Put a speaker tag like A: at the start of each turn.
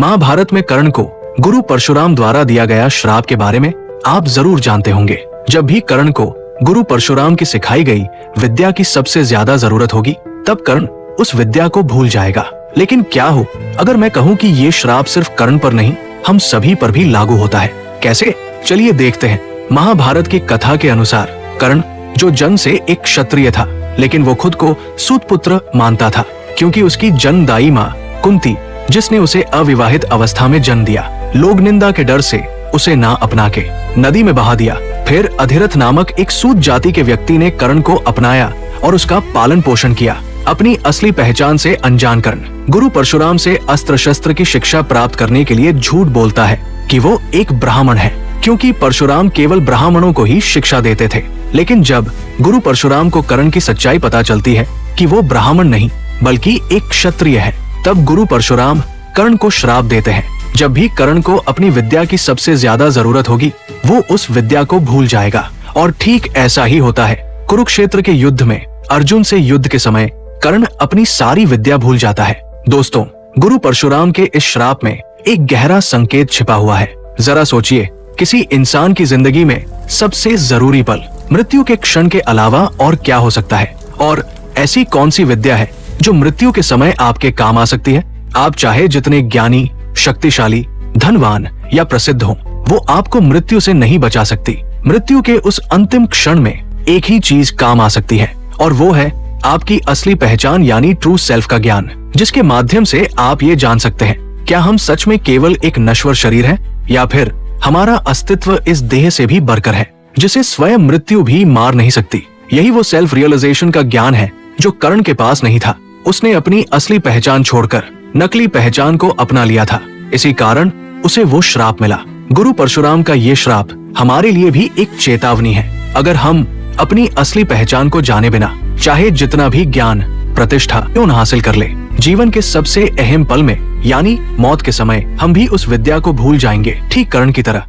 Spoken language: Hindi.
A: महाभारत में कर्ण को गुरु परशुराम द्वारा दिया गया श्राप के बारे में आप जरूर जानते होंगे। जब भी कर्ण को गुरु परशुराम की सिखाई गई विद्या की सबसे ज्यादा जरूरत होगी, तब कर्ण उस विद्या को भूल जाएगा। लेकिन क्या हो अगर मैं कहूँ कि ये श्राप सिर्फ कर्ण पर नहीं, हम सभी पर भी लागू होता है। कैसे? चलिए देखते हैं। महाभारत की कथा के अनुसार कर्ण जो जन्म से एक क्षत्रिय था, लेकिन वो खुद को सूतपुत्र मानता था, क्योंकि उसकी जन्मदायी माँ कुंती, जिसने उसे अविवाहित अवस्था में जन्म दिया, लोग निंदा के डर से उसे ना अपना के नदी में बहा दिया। फिर अधिरथ नामक एक सूत जाति के व्यक्ति ने कर्ण को अपनाया और उसका पालन पोषण किया। अपनी असली पहचान से अनजान कर्ण गुरु परशुराम से अस्त्र शस्त्र की शिक्षा प्राप्त करने के लिए झूठ बोलता है कि वो एक ब्राह्मण है, क्योंकि परशुराम केवल ब्राह्मणों को ही शिक्षा देते थे। लेकिन जब गुरु परशुराम को कर्ण की सच्चाई पता चलती है कि वो ब्राह्मण नहीं बल्कि एक क्षत्रिय है, तब गुरु परशुराम कर्ण को श्राप देते हैं। जब भी कर्ण को अपनी विद्या की सबसे ज्यादा जरूरत होगी, वो उस विद्या को भूल जाएगा। और ठीक ऐसा ही होता है। कुरुक्षेत्र के युद्ध में अर्जुन से युद्ध के समय कर्ण अपनी सारी विद्या भूल जाता है। दोस्तों, गुरु परशुराम के इस श्राप में एक गहरा संकेत छिपा हुआ है। जरा सोचिए, किसी इंसान की जिंदगी में सबसे जरूरी पल मृत्यु के क्षण के अलावा और क्या हो सकता है? और ऐसी कौन सी विद्या है जो मृत्यु के समय आपके काम आ सकती है? आप चाहे जितने ज्ञानी, शक्तिशाली, धनवान या प्रसिद्ध हो, वो आपको मृत्यु से नहीं बचा सकती। मृत्यु के उस अंतिम क्षण में एक ही चीज काम आ सकती है, और वो है आपकी असली पहचान यानी ट्रू सेल्फ का ज्ञान, जिसके माध्यम से आप ये जान सकते हैं क्या हम सच में केवल एक नश्वर शरीर है, या फिर हमारा अस्तित्व इस देह से भी बढ़कर है, जिसे स्वयं मृत्यु भी मार नहीं सकती। यही वो सेल्फ रियलाइजेशन का ज्ञान है जो कर्ण के पास नहीं था। उसने अपनी असली पहचान छोड़कर नकली पहचान को अपना लिया था। इसी कारण उसे वो श्राप मिला। गुरु परशुराम का ये श्राप हमारे लिए भी एक चेतावनी है। अगर हम अपनी असली पहचान को जाने बिना चाहे जितना भी ज्ञान, प्रतिष्ठा क्यों न हासिल कर ले, जीवन के सबसे अहम पल में यानी मौत के समय हम भी उस विद्या को भूल जाएंगे, ठीक कर्ण की तरह।